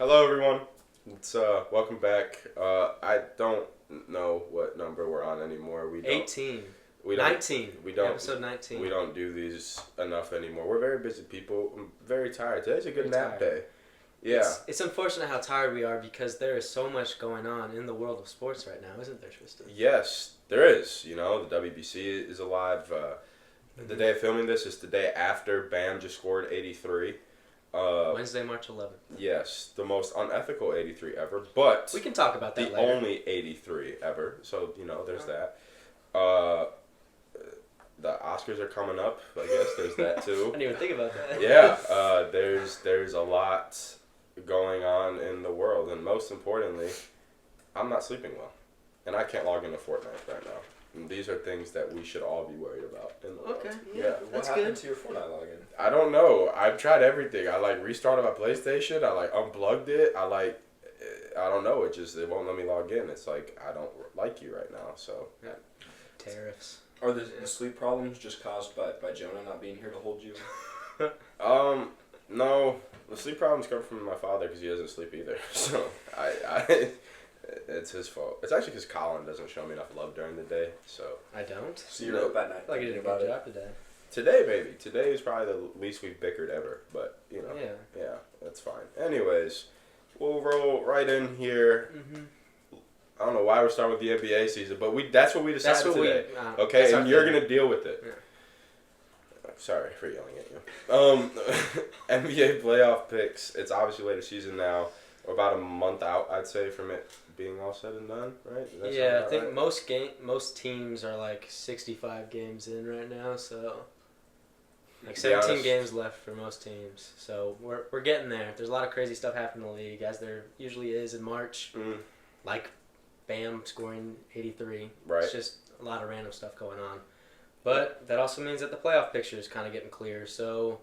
Hello, everyone. It's welcome back. I don't know what number we're on anymore. We don't. 18. We don't. 19. We don't. Episode 19. We don't do these enough anymore. We're very busy people. I'm very tired. Today's a good Very nap tired. day. Yeah. It's unfortunate how tired we are because there is so much going on in the world of sports right now, isn't there, Tristan? Yes, there is. You know, the WBC is alive. The day of filming this is the day after Bam just scored 83. Wednesday, March 11th. Yes, the most unethical 83 ever, but We can talk about that the later. only 83 ever. So, you know, there's that. The Oscars are coming up. I guess there's that I too. didn't even think about that. Yeah, there's a lot going on in the world, and most importantly, I'm not sleeping well, and I can't log into Fortnite right now. And these are things that we should all be worried about in the world. Okay, Yeah. that's What happened good. to your Fortnite login? I don't know. I've tried everything. I restarted my PlayStation. I unplugged it. I don't know. It won't let me log in. It's like I don't like you right now. So Tariffs. Are the sleep problems just caused by Jonah not being here to hold you? no, the sleep problems come from my father because he doesn't sleep either. So I it's his fault. It's actually because Colin doesn't show me enough love during the day. So I don't. So you're up at night I feel like you did a thinking about good it. job today. today, baby, today is probably the least we've bickered ever. But you know, Yeah. that's fine. Anyways, we'll roll right in here. Mm-hmm. I don't know why we're starting with the NBA season, but that's what we decided That's what today. we... Okay, that's and our you're thing. gonna deal with it. Yeah. Sorry for yelling at you. NBA playoff picks. It's obviously later season now. We're about a month out, I'd say, from it being all said and done. Right? Does that sound Yeah, I about think right? most teams are like 65 games in right now, so like To be 17 honest- games left for most teams. So we're getting there. There's a lot of crazy stuff happening in the league, as there usually is in March. Mm, Like Bam scoring 83. right. It's just a lot of random stuff going on. But that also means that the playoff picture is kind of getting clear. So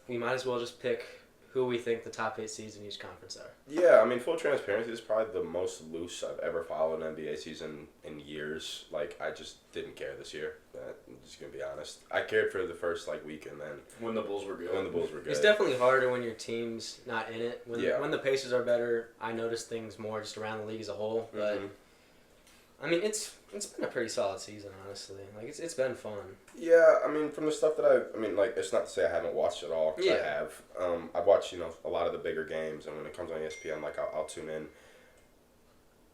we might as well just pick who we think the top 8 seeds in each conference are. Yeah, I mean, full transparency, this is probably the most loose I've ever followed an NBA season in years. I just didn't care this year. I'm just going to be honest. I cared for the first, week, and then When the Bulls were good. when the Bulls were good. It's definitely harder when your team's not in it. Yeah. When the Pacers are better, I notice things more just around the league as a whole. But Mhm. I mean, it's been a pretty solid season, honestly. It's been fun. Yeah, I mean, from the stuff that it's not to say I haven't watched it all, because I Yeah. have. I've watched, a lot of the bigger games, and when it comes on ESPN, I'll tune in.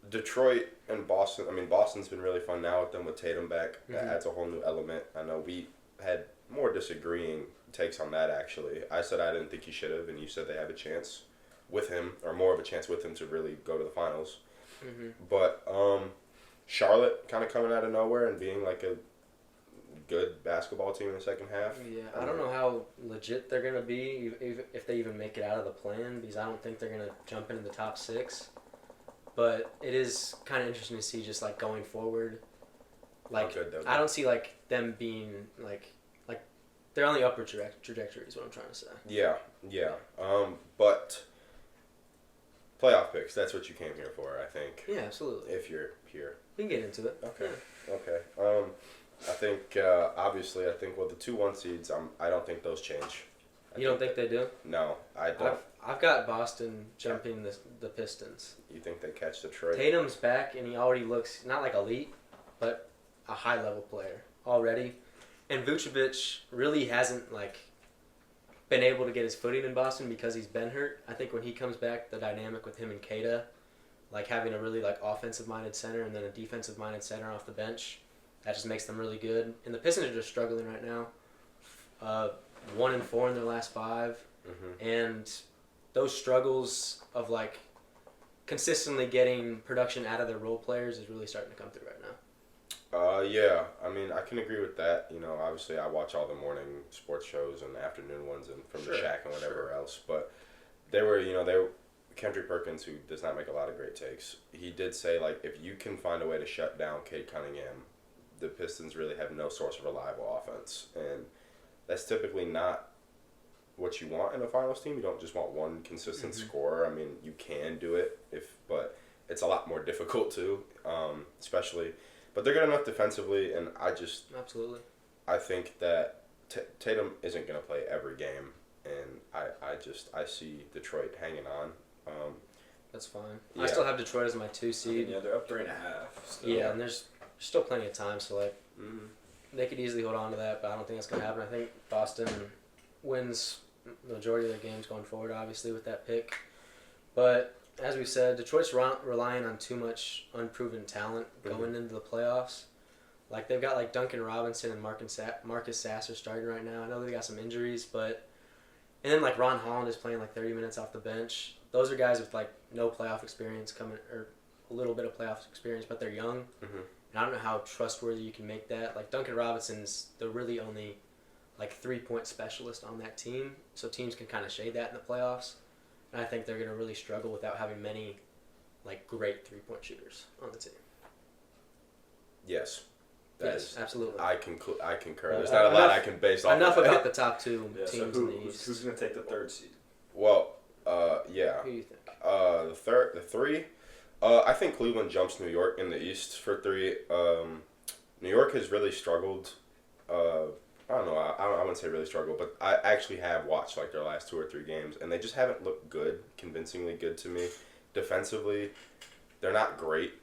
Detroit and Boston, Boston's been really fun now with them with Tatum back. That Mhm. adds a whole new element. I know we had more disagreeing takes on that, actually. I said I didn't think he should have, and you said they have a chance with him, or more of a chance with him to really go to the finals. Mm-hmm. But Charlotte kind of coming out of nowhere and being a good basketball team in the second half. Yeah, I don't know how legit they're gonna be if they even make it out of the plan, because I don't think they're gonna jump into the top 6. But it is kind of interesting to see just going forward. How good they'll be. I don't see them being like they're on the upward trajectory is what I'm trying to say. Yeah. But playoff picks, that's what you came here for, I think. Yeah, absolutely. If you're here. We can get into it. Okay. Yeah. Okay. I think, obviously, the 2-1 seeds, I don't think those change. You don't think they do? No, I don't. I've got Boston jumping the Pistons. You think they catch Detroit? Tatum's back, and he already looks not like elite, but a high-level player already. And Vucevic really hasn't been able to get his footing in Boston because he's been hurt. I think when he comes back, the dynamic with him and Kata, having a really offensive-minded center and then a defensive-minded center off the bench, that just makes them really good. And the Pistons are just struggling right now. 1-4 in their last 5. Mm-hmm. And those struggles of consistently getting production out of their role players is really starting to come through right now. Yeah, I can agree with that. Obviously I watch all the morning sports shows and the afternoon ones and from the Shack and whatever else. But they were Kendrick Perkins, who does not make a lot of great takes. He did say if you can find a way to shut down Cade Cunningham, the Pistons really have no source of reliable offense, and that's typically not what you want in a finals team. You don't just want one consistent scorer. You can do it but it's a lot more difficult too, especially. But they're good enough defensively, and Absolutely. I think that Tatum isn't going to play every game, and I see Detroit hanging on. That's fine. Yeah. I still have Detroit as my 2 seed. Yeah, they're up 3.5. Still. Yeah, and there's still plenty of time, so like they could easily hold on to that, but I don't think that's gonna happen. I think Boston wins the majority of their games going forward, obviously with that pick. But as we said, Detroit's relying on too much unproven talent going into the playoffs. Like they've got like Duncan Robinson and Marcus Sasser starting right now. I know they got some injuries, but and then like Ron Holland is playing like 30 minutes off the bench. Those are guys with like no playoff experience or a little bit of playoff experience, but they're young. And I don't know how trustworthy you can make that. Like Duncan Robinson's the really only like 3-point specialist on that team, so teams can kind of shade that in the playoffs. And I think they're going to really struggle without having many like great 3-point shooters on the team. Yes. Yes, absolutely. I concur. There's not a lot I can base off. Enough of that. about the top 2 teams so in the East. Who's going to take the 3rd seed? Well, yeah. Who do you think? The 3. I think Cleveland jumps New York in the East for 3. New York has really struggled. I don't know. I wouldn't say really struggled, but I actually have watched like their last 2 or 3 games, and they just haven't looked good, convincingly good to me. Defensively, they're not great.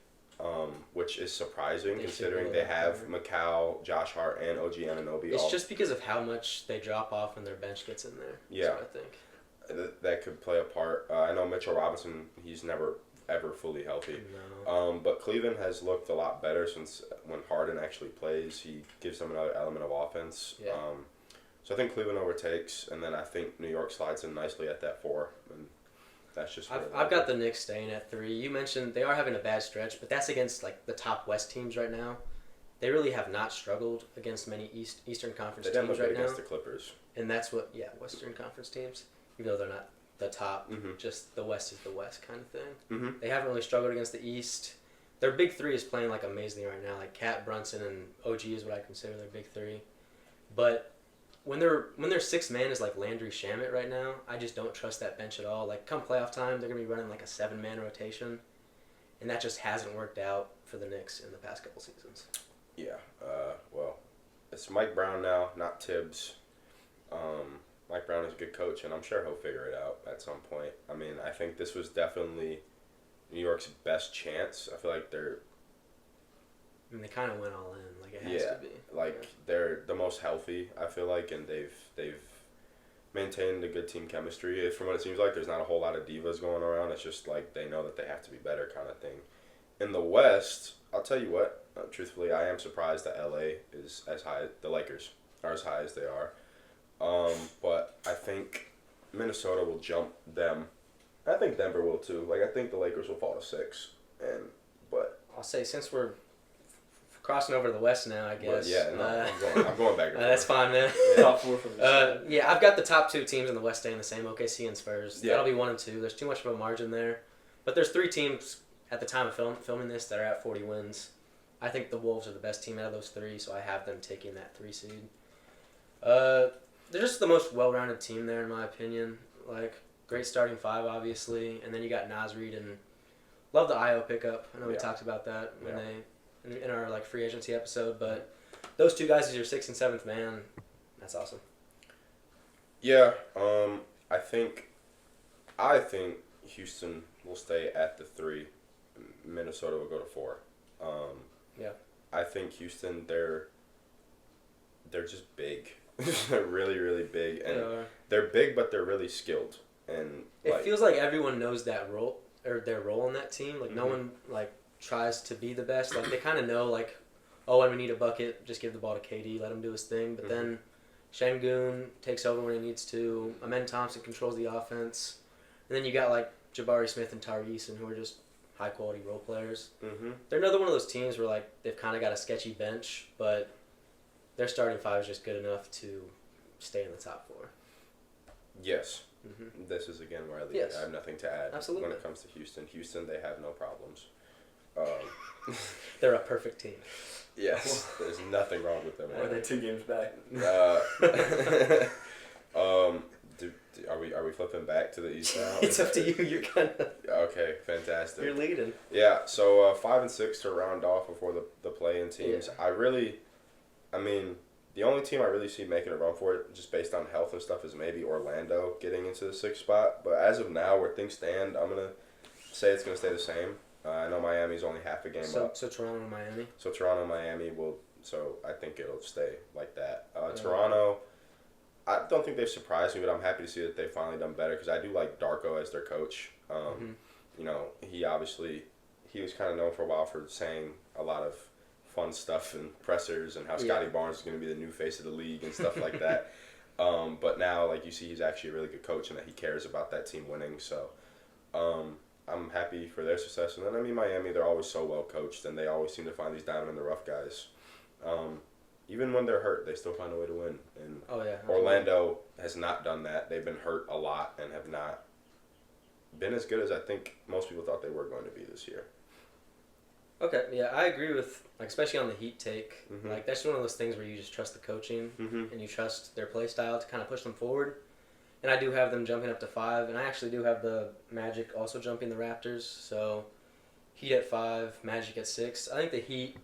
Which is surprising considering they have Macau, Josh Hart, and OG Anunoby. It's just because of how much they drop off when their bench gets in there. Yeah. That's what I think. That could play a part. I know Mitchell Robinson, he's never, ever fully healthy. No. But Cleveland has looked a lot better since when Harden actually plays. He gives them another element of offense. Yeah. So I think Cleveland overtakes, and then I think New York slides in nicely at that 4. And that's just I've got the Knicks staying at 3. You mentioned they are having a bad stretch, but that's against like the top West teams right now. They really have not struggled against many Eastern Conference teams right now. Against the Clippers. And that's what, Western Conference teams, even though they're not the top, just the West is the West kind of thing. They haven't really struggled against the East. Their big 3 is playing like amazingly right now. Like Cat, Brunson, and OG is what I consider their big 3. But when their 6th man is like Landry Shamet right now, I just don't trust that bench at all. Like come playoff time, they're gonna be running like a 7-man rotation, and that just hasn't worked out for the Knicks in the past couple seasons. Yeah. Well, it's Mike Brown now, not Tibbs. Mike Brown is a good coach, and I'm sure he'll figure it out at some point. I mean, I think this was definitely New York's best chance. I feel like they're. I mean, they kind of went all in, like it has to be. Like they're the most healthy, I feel like, and they've maintained a good team chemistry. From what it seems like, there's not a whole lot of divas going around. It's just like they know that they have to be better, kind of thing. In the West, I'll tell you what. Truthfully, I am surprised that LA is as high. The Lakers are as high as they are, but I think Minnesota will jump them. I think Denver will too. Like I think the Lakers will fall to 6, but I'll say since we're crossing over to the West now, I guess. I'm going back. That's fine, man. Top 4 from the yeah, I've got the top 2 teams in the West staying the same, OKC and Spurs. Yeah. That'll be 1 and 2. There's too much of a margin there. But there's 3 teams at the time of filming this that are at 40 wins. I think the Wolves are the best team out of those 3, so I have them taking that 3 seed. They're just the most well-rounded team there, in my opinion. Like, great starting 5, obviously. And then you got Naz Reid and love the Io pickup. I know we talked about that in our like free agency episode, but those 2 guys as your 6th and 7th man, that's awesome. Yeah, I think Houston will stay at the 3. Minnesota will go to 4. Yeah. I think Houston, they're just big. They're really, really big, and they're big, but they're really skilled. And it feels like everyone knows that role or their role in that team. Like no one like tries to be the best. Like they kind of know like, oh, when we need a bucket, just give the ball to KD, let him do his thing. But then Şengün takes over when he needs to. Amen Thompson controls the offense, and then you got like Jabari Smith and Tyrese, and who are just high quality role players. They're another one of those teams where like they've kind of got a sketchy bench, but their starting 5 is just good enough to stay in the top 4. Yes. This is again where I leave. Yes. I have nothing to add. Absolutely. When it comes to Houston, they have no problems. They're a perfect team. Yes, there's nothing wrong with them. Or are they 2 games back? Are we flipping back to the East now? It's up to you. You're kind of okay. Fantastic. you're leading. Yeah. So 5 and 6 to round off before the play-in teams. Yeah. I mean, The only team I really see making a run for it, just based on health and stuff, is maybe Orlando getting into the 6th spot. But as of now, where things stand, I'm going to say it's going to stay the same. I know Miami's only half a game up. So Toronto and Miami? So Toronto and Miami will... So I think it'll stay like that. Toronto, I don't think they've surprised me, but I'm happy to see that they've finally done better because I do like Darko as their coach. You know, he was kind of known for a while for saying a lot of fun stuff and pressers and how Scotty Barnes is going to be the new face of the league and stuff like that. But now, like you see, he's actually a really good coach and that he cares about that team winning. So I'm happy for their success. And then, I mean, Miami, they're always so well coached and they always seem to find these diamond in the rough guys. Even when they're hurt, they still find a way to win. And Orlando has not done that. They've been hurt a lot and have not been as good as I think most people thought they were going to be this year. Okay, yeah, I agree with, like, especially on the Heat take. Like, that's one of those things where you just trust the coaching and you trust their play style to kind of push them forward. And I do have them jumping up to 5, and I actually do have the Magic also jumping the Raptors. So Heat at 5, Magic at 6. I think the Heat,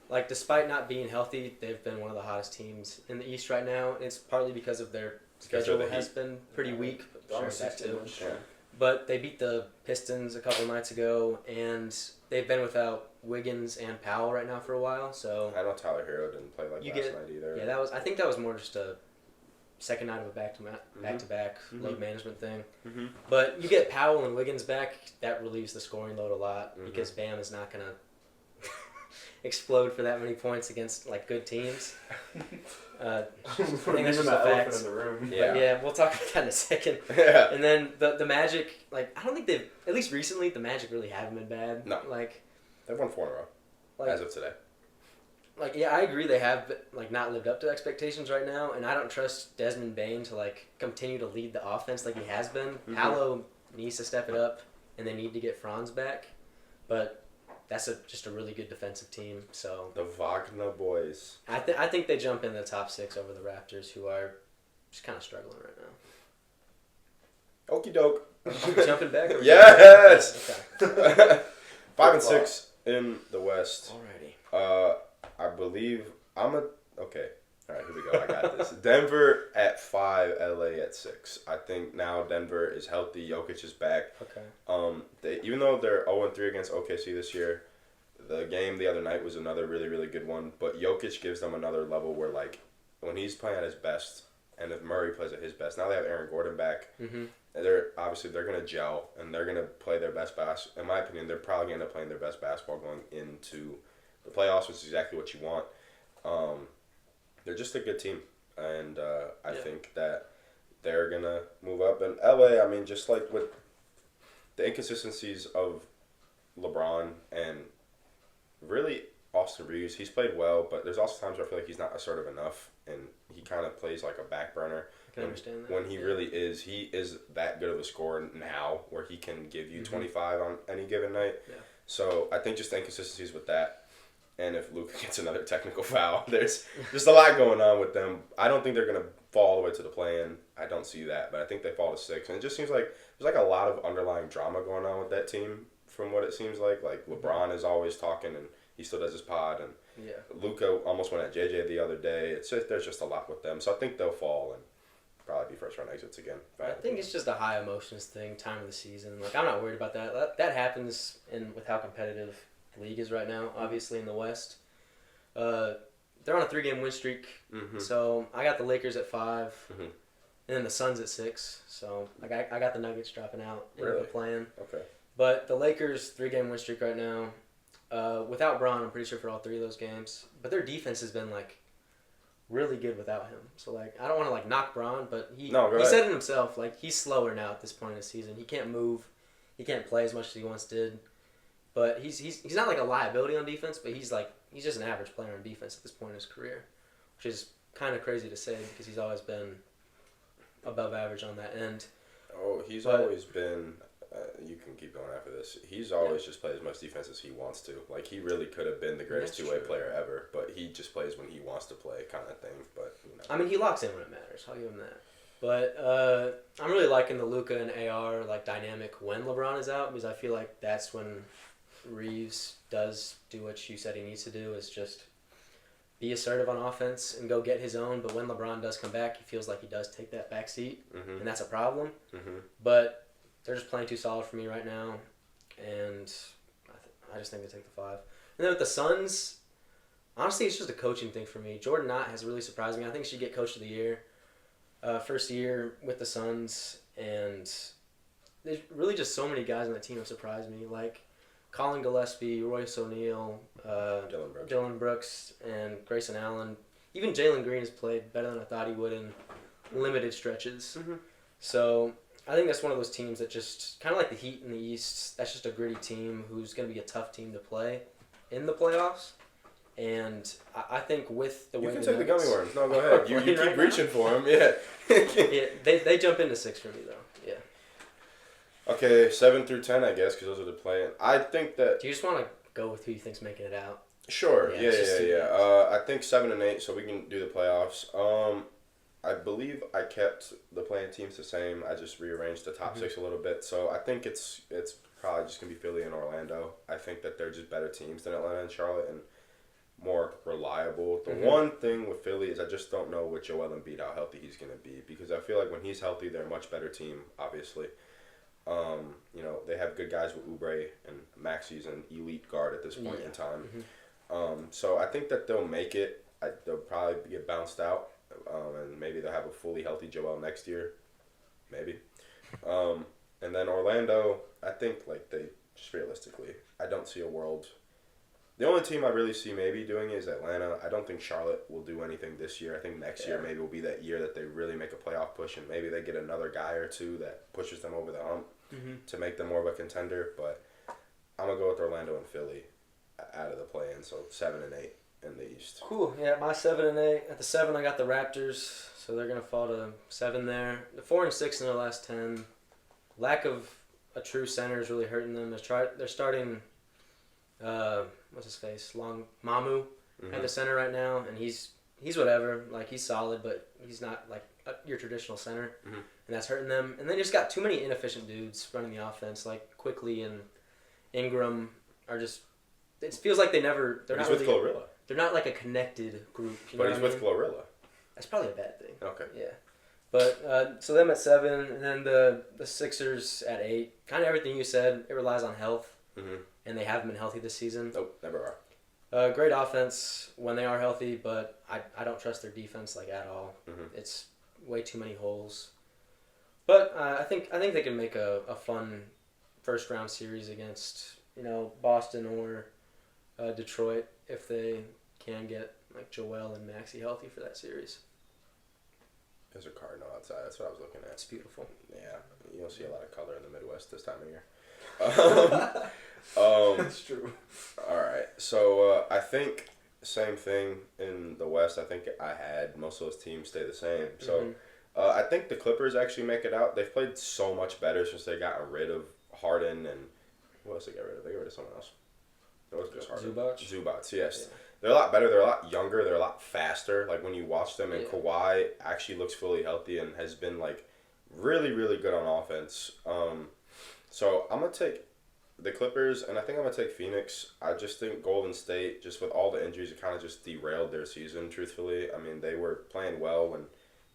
like, despite not being healthy, they've been one of the hottest teams in the East right now. It's partly because of their schedule has been pretty weak. Sure, that too. Yeah. But they beat the Pistons a couple nights ago, and they've been without Wiggins and Powell right now for a while. So I know Tyler Hero didn't play last night either. Yeah, I think that was more just a second night of a back-to-back load management thing. But you get Powell and Wiggins back, that relieves the scoring load a lot because Bam is not going to explode for that many points against like good teams. I think that's just a fact. In the room. Yeah, we'll talk about that in a second. Yeah. And then the Magic, like I don't think they've, at least recently, the Magic really haven't been bad. No. Like they've won 4 in a row like, as of today. Like yeah, I agree they have like not lived up to expectations right now, and I don't trust Desmond Bane to like continue to lead the offense like he has been. Paolo needs to step it up, and they need to get Franz back, but that's just a really good defensive team. So the Wagner boys. I think they jump in the top 6 over the Raptors, who are just kind of struggling right now. Okie doke. Jumping back. Yes. Okay. 5 and 6 in the West. Alrighty. I believe okay. All right, here we go. I got this. Denver at 5, LA at 6. I think now Denver is healthy. Jokic is back. Okay. Even though they're 0-3 against OKC this year, the game the other night was another really, really good one. But Jokic gives them another level where, like, when he's playing at his best, and if Murray plays at his best, now they have Aaron Gordon back. They're going to gel, and they're going to play their best basketball. In my opinion, they're probably going to end up playing their best basketball going into the playoffs, which is exactly what you want. They're just a good team, and I think that they're going to move up. And LA, I mean, just like with the inconsistencies of LeBron and really Austin Reeves, he's played well, but there's also times where I feel like he's not assertive enough, and he kind of plays like a back burner. I can understand that. When he really is, he is that good of a scorer now where he can give you 25 on any given night. Yeah. So I think just the inconsistencies with that. And if Luka gets another technical foul, there's just a lot going on with them. I don't think they're going to fall all the way to the play-in. I don't see that, but I think they fall to 6. And it just seems like there's like a lot of underlying drama going on with that team from what it seems like. Like LeBron is always talking, and he still does his pod. And Luka almost went at JJ the other day. It's just, there's just a lot with them. So I think they'll fall and probably be first-round exits again. I think it's just a high emotions thing, time of the season. Like I'm not worried about that. That happens with how competitive league is right now, obviously in the West. They're on a 3-game win streak, so I got the Lakers at 5, and then the Suns at 6. So I got the Nuggets dropping out into the plan. Okay. But the Lakers 3-game win streak right now, without Bron, I'm pretty sure for all 3 of those games. But their defense has been like really good without him. So like I don't want to like knock Bron, but he said it himself. Like he's slower now at this point in the season. He can't move, he can't play as much as he once did. But he's not like a liability on defense, but he's just an average player on defense at this point in his career, which is kind of crazy to say because he's always been above average on that end. Oh, he's always been. You can keep going after this. He's always just played as much defense as he wants to. Like he really could have been the greatest two-way player ever, but he just plays when he wants to play, kind of thing. But I mean, he locks in when it matters. I'll give him that. But I'm really liking the Luka and AR like dynamic when LeBron is out because I feel like that's when Reeves does do what you said he needs to do, is just be assertive on offense and go get his own. But when LeBron does come back, he feels like he does take that back seat, and that's a problem. But they're just playing too solid for me right now, and I just think they take the 5. And then with the Suns, honestly, it's just a coaching thing for me. Jordan Knott has really surprised me. I think he should get Coach of the Year. First year with the Suns, and there's really just so many guys on that team have surprised me, like Colin Gillespie, Royce O'Neal, Dylan Brooks, and Grayson Allen. Even Jalen Green has played better than I thought he would in limited stretches. So I think that's one of those teams that just, kind of like the Heat in the East, that's just a gritty team who's going to be a tough team to play in the playoffs. And I think with the way you can take the gummy worms. No, go ahead. You keep reaching for them. Yeah. Yeah, they jump into 6 for me though. Yeah. Okay, 7 through 10, I guess, because those are the play-in. I think that. Do you just want to go with who you think's making it out? Sure. Yeah. I think 7 and 8, so we can do the playoffs. I believe I kept the playing teams the same. I just rearranged the top 6 a little bit. So I think it's probably just gonna be Philly and Orlando. I think that they're just better teams than Atlanta and Charlotte and more reliable. The one thing with Philly is I just don't know with Joel Embiid how healthy he's gonna be, because I feel like when he's healthy, they're a much better team. Obviously, they have good guys with Oubre, and Maxi's an elite guard at this point in time. So I think that they'll make it. They'll probably get bounced out. And maybe they'll have a fully healthy Joel next year, maybe. And then Orlando, I think they just realistically, I don't see a world. The only team I really see maybe doing it is Atlanta. I don't think Charlotte will do anything this year. I think next year maybe will be that year that they really make a playoff push, and maybe they get another guy or two that pushes them over the hump to make them more of a contender. But I'm gonna go with Orlando and Philly out of the play-in, so 7 and 8. In the East. Cool. Yeah, my 7 and 8. At the 7, I got the Raptors, so they're gonna fall to 7 there. The 4 and 6 in their last 10. Lack of a true center is really hurting them. They're starting. What's his face? Long Mamu at the center right now, and he's whatever. Like, he's solid, but he's not like your traditional center, and that's hurting them. And they just got too many inefficient dudes running the offense. Like Quickly and Ingram are just. It feels like they're not with really. Glorilla. They're not like a connected group. But he's with Glorilla. That's probably a bad thing. Okay. Yeah. But, so them at 7, and then the Sixers at 8. Kind of everything you said. It relies on health. And they haven't been healthy this season. Nope, never are. Great offense when they are healthy, but I don't trust their defense, at all. It's way too many holes. But I think they can make a fun first-round series against, Boston or Detroit, if they can get Joel and Maxey healthy for that series. There's a cardinal outside. That's what I was looking at. It's beautiful. Yeah, you don't see a lot of color in the Midwest this time of year. That's true. All right, so I think same thing in the West. I think I had most of those teams stay the same. So I think the Clippers actually make it out. They've played so much better since they got rid of Harden and who else they got rid of? They got rid of someone else. It was just Harden. Zubats, yes. Yeah. They're a lot better. They're a lot younger. They're a lot faster. When you watch them, and Kawhi actually looks fully healthy and has been really, really good on offense. So I'm gonna take the Clippers, and I think I'm gonna take Phoenix. I just think Golden State, just with all the injuries, it kind of just derailed their season. Truthfully, I mean, they were playing well when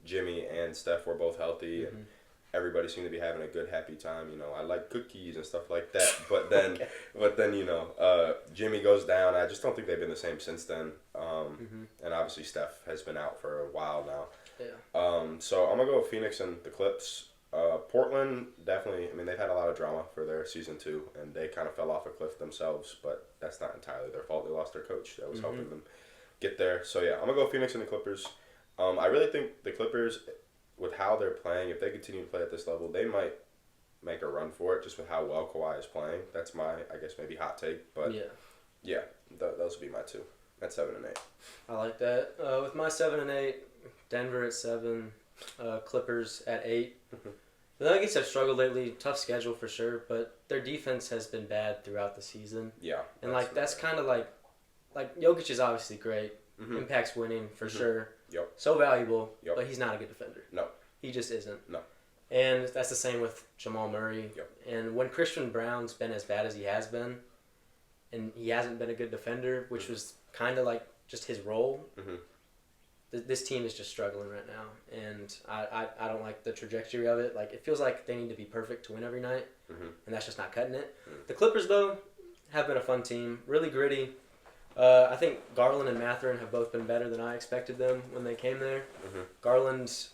Jimmy and Steph were both healthy, and everybody seemed to be having a good, happy time. I like cookies and stuff like that. But then, Jimmy goes down. I just don't think they've been the same since then. And obviously Steph has been out for a while now. Yeah. So I'm gonna go with Phoenix and the Clips. Portland, definitely. I mean, they've had a lot of drama for their season 2, and they kind of fell off a cliff themselves. But that's not entirely their fault. They lost their coach that was helping them get there. So yeah, I'm gonna go Phoenix and the Clippers. I really think the Clippers, with how they're playing, if they continue to play at this level, they might make a run for it just with how well Kawhi is playing. That's my, I guess, maybe hot take. But yeah, those would be my 2 at 7 and 8. I like that. With my 7 and 8, Denver at 7, Clippers at 8. The Nuggets have struggled lately. Tough schedule for sure, but their defense has been bad throughout the season. Yeah. And that's kind of like Jokic is obviously great. Impacts winning for sure. Yep. So valuable, but he's not a good defender. No. He just isn't. No. And that's the same with Jamal Murray. Yep. And when Christian Brown's been as bad as he has been, and he hasn't been a good defender, which was kind of just his role, Mm-hmm. This team is just struggling right now, and I don't like the trajectory of it. Like, it feels like they need to be perfect to win every night, Mm-hmm. and that's just not cutting it. Mm-hmm. The Clippers, though, have been a fun team, really gritty. I think Garland and Mathurin have both been better than I expected them when they came there. Mm-hmm. Garland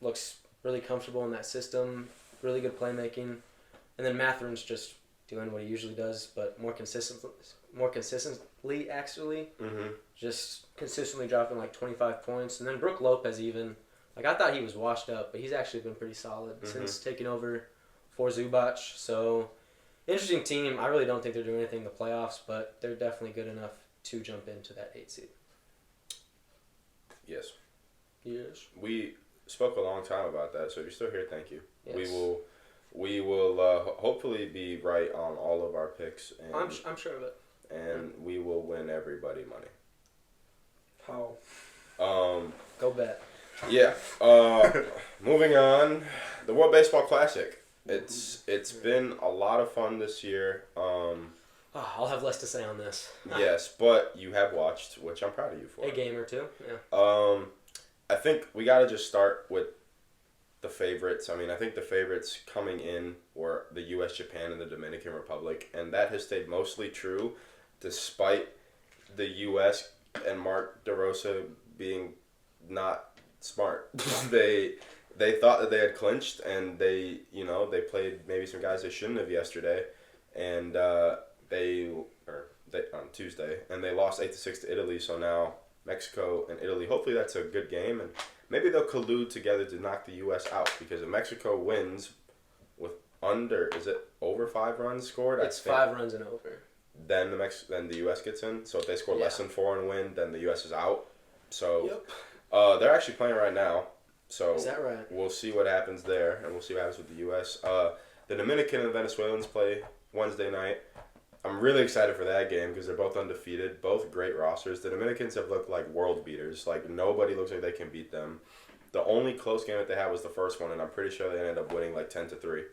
looks really comfortable in that system, really good playmaking, and then Mathurin's just doing what he usually does, but more consistently actually. Mm-hmm. Just consistently dropping like 25 points. And then Brook Lopez even. Like, I thought he was washed up, but he's actually been pretty solid since taking over for Zubac. So, interesting team. I really don't think they're doing anything in the playoffs, but they're definitely good enough to jump into that 8 seed. Yes. Yes. We spoke a long time about that, so if you're still here, thank you. Yes. We will hopefully be right on all of our picks, and I'm sure of it. and we will win everybody money. How? Go bet. Yeah. Moving on, the World Baseball Classic. It's been a lot of fun this year. I'll have less to say on this. Yes, but you have watched, which I'm proud of you for. A game or two, yeah. I think we got to just start with the favorites. I mean, I think the favorites coming in were the U.S., Japan, and the Dominican Republic, and that has stayed mostly true despite the U.S. and Mark DeRosa being not smart. They thought that they had clinched, and they played maybe some guys they shouldn't have yesterday, and they on Tuesday, and they lost 8-6 to Italy. So now Mexico and Italy, hopefully that's a good game, and maybe they'll collude together to knock the U.S. out, because if Mexico wins with over 5 runs scored? It's 5 runs and over. Then the U.S. gets in. So if they score less than 4 and win, then the U.S. is out. So they're actually playing right now. So is that right? We'll see what happens there, and we'll see what happens with the U.S. The Dominican and Venezuelans play Wednesday night. I'm really excited for that game because they're both undefeated, both great rosters. The Dominicans have looked like world beaters. Like, nobody looks like they can beat them. The only close game that they had was the first one, and I'm pretty sure they ended up winning like 10-3.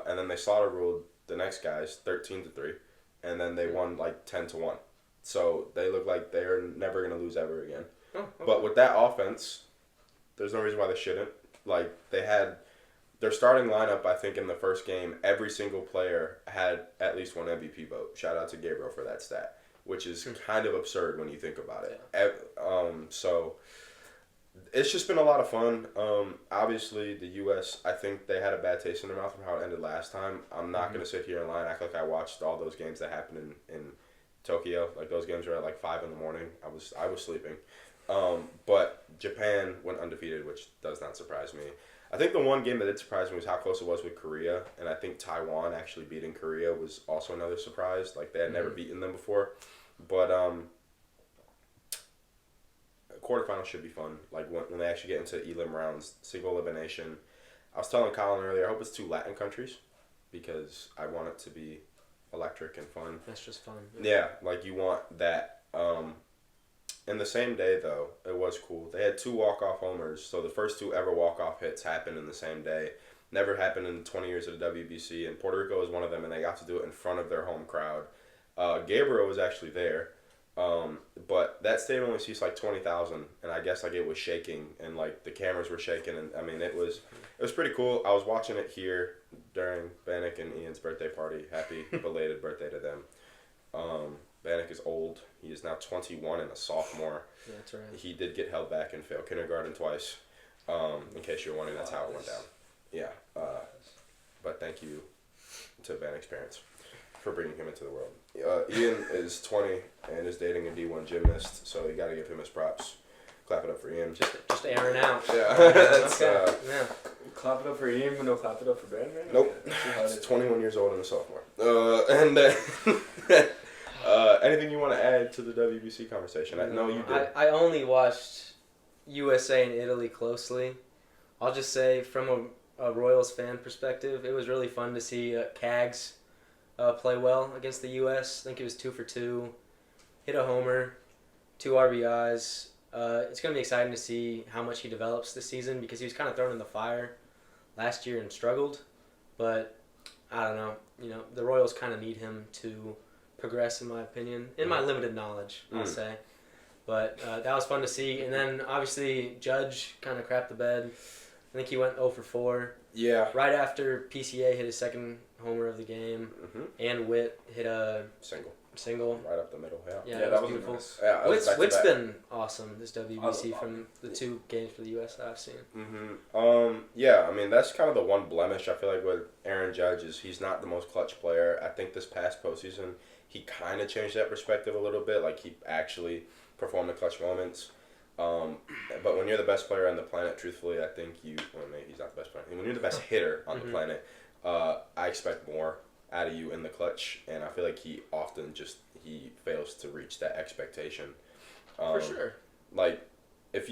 And then they slaughter ruled the next guys 13-3, and then they won like 10-1. So they look like they're never gonna lose ever again. Oh, okay. But with that offense, there's no reason why they shouldn't. Like, they had their starting lineup, I think, in the first game, every single player had at least one MVP vote. Shout out to Gabriel for that stat, which is kind of absurd when you think about it. Yeah. So it's just been a lot of fun. Obviously, the U.S., I think they had a bad taste in their mouth from how it ended last time. I'm not going to sit here and lie and act like I watched all those games that happened in Tokyo. Like, those games were at like 5 in the morning. I was sleeping. But Japan went undefeated, which does not surprise me. I think the one game that did surprise me was how close it was with Korea, and I think Taiwan actually beating Korea was also another surprise. Like, they had never beaten them before. But quarterfinals should be fun. Like, when they actually get into elim rounds, single elimination. I was telling Colin earlier, I hope it's 2 Latin countries, because I want it to be electric and fun. That's just fun. Yeah, like, you want that. In the same day, though, it was cool. They had 2 walk-off homers, so the first 2 ever walk-off hits happened in the same day. Never happened in 20 years of the WBC, and Puerto Rico was one of them, and they got to do it in front of their home crowd. Gabriel was actually there, but that stadium only seats like 20,000, and I guess like it was shaking, and like the cameras were shaking, and I mean it was pretty cool. I was watching it here during Bannock and Ian's birthday party. Happy belated birthday to them. Bannock is old. He is now 21 and a sophomore. Yeah, that's right. He did get held back and fail kindergarten twice. In case you're wondering, that's how it went down. Yeah. But thank you to Bannock's parents for bringing him into the world. Ian is 20 and is dating a D1 gymnast, so you got to give him his props. Clap it up for Ian. Just airing out. Yeah. That's, okay. Yeah. Clap it up for Ian, but no clap it up for Ben, right? Nope. He's 21 years old and a sophomore. And anything you want to add to the WBC conversation? I know you did. I only watched USA and Italy closely. I'll just say, from a Royals fan perspective, it was really fun to see Cags play well against the U.S. I think it was 2 for 2, hit a homer, 2 RBIs. It's going to be exciting to see how much he develops this season, because he was kind of thrown in the fire last year and struggled. But I don't know. The Royals kind of need him to progress, in my opinion, in my limited knowledge, I'll say. But that was fun to see. And then, obviously, Judge kind of crapped the bed. I think he went 0 for 4. Yeah. Right after PCA hit his second homer of the game, and Witt hit a single. Right up the middle, Yeah, that was was beautiful. nice. Yeah, Witt's been awesome this WBC from the 2 games for the U.S. that I've seen. Yeah, I mean, that's kind of the one blemish I feel like with Aaron Judge is he's not the most clutch player. I think this past postseason, he kind of changed that perspective a little bit. Like, he actually performed the clutch moments. But when you're the best player on the planet, truthfully, I think maybe he's not the best player. When you're the best hitter on the planet, I expect more out of you in the clutch, and I feel like he often he fails to reach that expectation. For sure. Like, if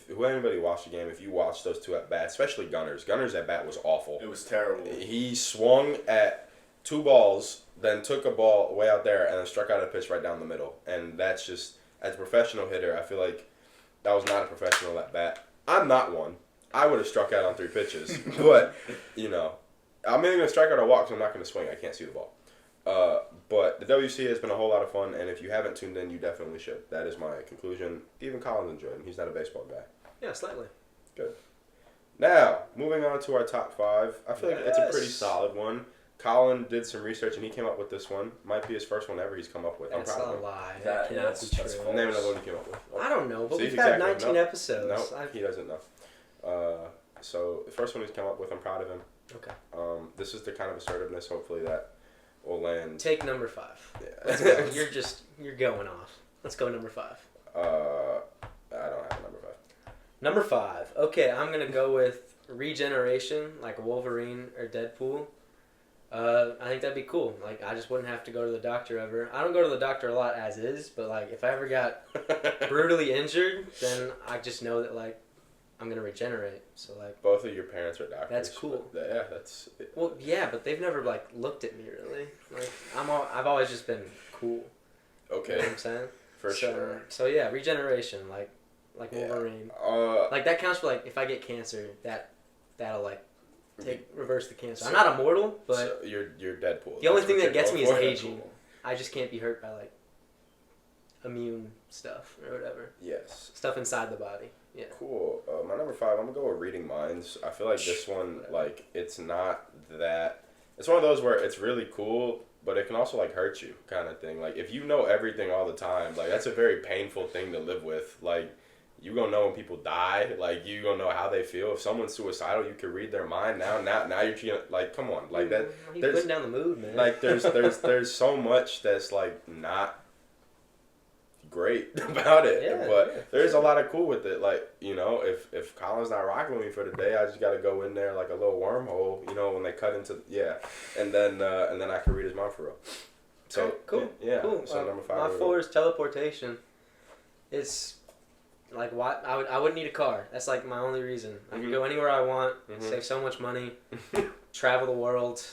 anybody watched the game, if you watch those 2 at bat, especially Gunner's at bat was awful. It was terrible. He swung at 2 balls, then took a ball way out there, and then struck out a pitch right down the middle. And that's just, as a professional hitter, I feel like that was not a professional at bat. I'm not one. I would have struck out on 3 pitches, but I'm either gonna strike out or walk, so I'm not gonna swing. I can't see the ball. But the WC has been a whole lot of fun, and if you haven't tuned in, you definitely should. That is my conclusion. Even Colin enjoyed him. He's not a baseball guy. Yeah, slightly. Good. Now, moving on to our top 5. I feel like it's a pretty solid one. Colin did some research, and he came up with this one. Might be his first one ever he's come up with. That's I'm proud of him. a lie. That cannot be that's true. Name another one he came up with. I don't know, but See, we've had exactly. 19 episodes. No, he doesn't know. So the first one he's come up with, I'm proud of him. Okay. This is the kind of assertiveness, hopefully, that will land. Take number 5. Yeah. Let's go. You're going off. Let's go number 5. I don't have a number 5. Number 5. Okay, I'm gonna go with regeneration, like Wolverine or Deadpool. I think that'd be cool. Like, I just wouldn't have to go to the doctor ever. I don't go to the doctor a lot as is, but like if I ever got brutally injured, then I just know that like I'm gonna regenerate. So like both of your parents are doctors. That's cool. Yeah, that's. Well, yeah, but they've never like looked at me really. Like I've always just been cool. Okay. You know what I'm saying? For sure. So yeah, regeneration, like Wolverine. Like that counts for like if I get cancer, that'll like reverse the cancer. I'm not immortal, but so you're Deadpool. The only thing that gets me is for. aging. I just can't be hurt by like immune stuff or whatever. Yes. Stuff inside the body. Yeah. Cool. My number 5, I'm gonna go with reading minds. I feel like this one, like, it's not that. It's one of those where it's really cool, but it can also like hurt you, kind of thing. Like if you know everything all the time, like that's a very painful thing to live with. Like you gonna know when people die. Like you gonna know how they feel. If someone's suicidal, you can read their mind. Now you're like, come on, like that. He's putting down the mood, man. Like there's so much that's like not great about it, but there's a lot of cool with it. Like if Colin's not rocking with me for the day, I just gotta go in there like a little wormhole. When they cut into and then I can read his mind for real. So okay, cool. Yeah. Cool. So number 5. My 4 is teleportation. It's like what I wouldn't need a car. That's like my only reason. I can go anywhere I want. Save so much money. Travel the world.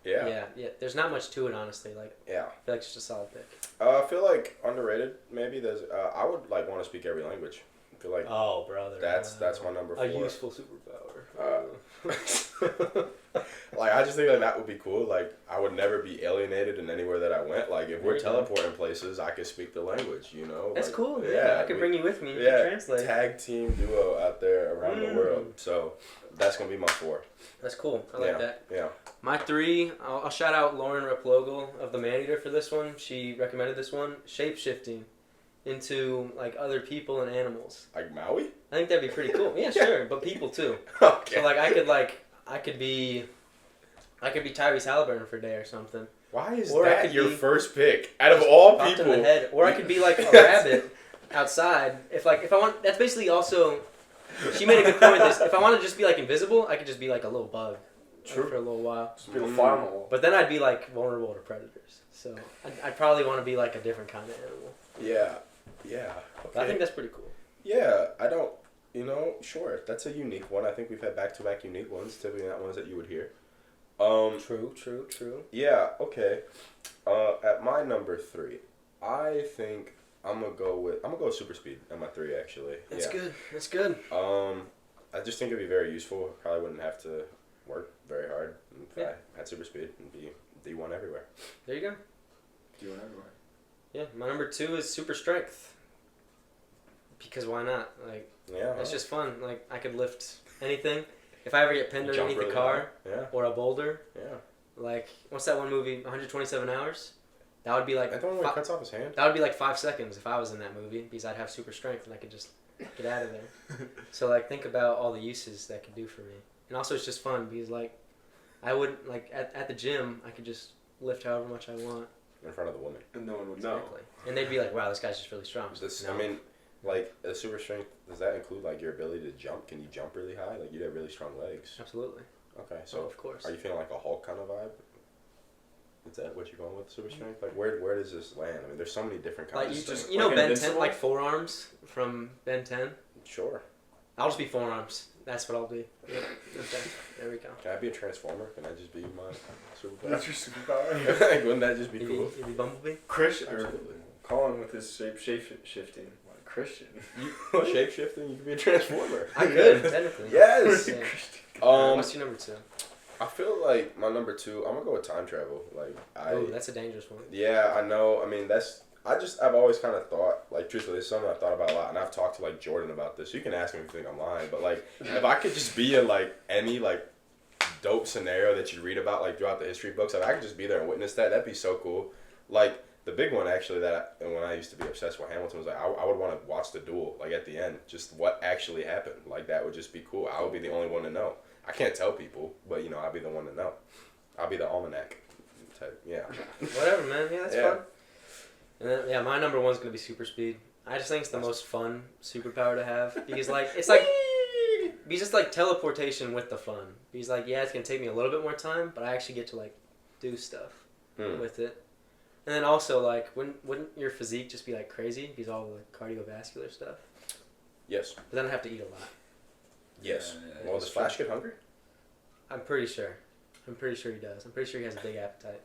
Yeah. There's not much to it, honestly. Like, I feel like it's just a solid pick. I feel like underrated. Maybe there's. I would like want to speak every language. I feel like. Oh, brother. That's my number 4. A useful superpower. Like I just think like that would be cool. Like I would never be alienated in anywhere that I went. Like if we're teleporting places, I could speak the language. That's like, cool. Yeah, I could bring you with me. You can translate. Tag team duo out there around the world. So that's gonna be my 4. That's cool. I like that. Yeah. My 3, I'll shout out Lauren Replogle of the Maneater for this one. She recommended this one. Shape-shifting into like other people and animals. Like Maui? I think that'd be pretty cool. Yeah, sure, but people too. Okay. So like I could be Tyrese Halliburton for a day or something. Why is or that your first pick out of all popped people? In the head. Or I could be like a rabbit outside. If I want, that's basically also. She made a good point with this. If I want to just be like invisible, I could just be like a little bug. True. Like, for a little while. Just be a farm. But then I'd be like vulnerable to predators. So I'd probably want to be like a different kind of animal. Yeah. Okay. I think that's pretty cool. Yeah, I don't. Sure, that's a unique one. I think we've had back-to-back unique ones. Typically not ones that you would hear. True. Yeah. Okay. At my number 3, I think I'm gonna go with super speed at my 3 actually. That's good. I just think it'd be very useful. Probably wouldn't have to work very hard if I had super speed and be D1 everywhere. There you go. D1 everywhere. Yeah, my number 2 is super strength. Because why not? Like, Yeah. it's just fun. Like, I could lift anything. If I ever get pinned Jump underneath really the car high. Yeah. or a boulder, Yeah. like, what's that one movie, 127 Hours? That would be like... I don't know when he cuts off his hand. That would be like 5 seconds if I was in that movie because I'd have super strength and I could just get out of there. So, like, think about all the uses that could do for me. And also, it's just fun because, like, I wouldn't, like, at the gym, I could just lift however much I want. In front of the woman. And no one would know. Exactly. And they'd be like, wow, this guy's just really strong. I mean, like, a super strength, does that include, like, your ability to jump? Can you jump really high? Like, you have really strong legs. Absolutely. Okay, so of course. Are you feeling like a Hulk kind of vibe? Is that what you're going with, super strength? Like, where does this land? I mean, there's so many different kinds Like, of you strength. just, you know, Like Ben 10, invincible? like forearms from Ben 10? Sure. I'll just be forearms. That's what I'll be. Yep. Okay. There we go. Can I be a transformer? Can I just be my superpower? That's your superpower. Like, wouldn't that just be Maybe, cool? maybe Bumblebee? Christian, or Absolutely. Colin with his shape shifting. Like Christian. Shape shifting, you could be a transformer. I could, technically. Yes. Yeah. Um, What's your number 2? I feel like my number 2. I'm gonna go with time travel. Like Oh, that's a dangerous one. Yeah, I know. I mean, I've always kind of thought, like, truthfully, it's something I've thought about a lot, and I've talked to, like, Jordan about this. You can ask me if you think I'm lying, but, like, if I could just be in, like, any, like, dope scenario that you read about, like, throughout the history books, if I could just be there and witness that, that'd be so cool. Like, the big one, actually, and when I used to be obsessed with Hamilton, was, like, I would want to watch the duel, like, at the end, just what actually happened. Like, that would just be cool. I would be the only one to know. I can't tell people, but, you know, I'd be the one to know. I'll be the almanac type, yeah. Whatever, man. Yeah, that's Yeah. fun. And then, yeah, my number 1's going to be super speed. I just think it's the most fun superpower to have. Because, like, it's like... Because it's like teleportation with the fun. Because, like, yeah, it's going to take me a little bit more time, but I actually get to, like, do stuff with it. And then also, like, wouldn't your physique just be, like, crazy? Because all the cardiovascular stuff? Yes. But then I'd have to eat a lot. Yes. Yeah, Well, does Flash get hungry? I'm pretty sure. I'm pretty sure he does. I'm pretty sure he has a big appetite.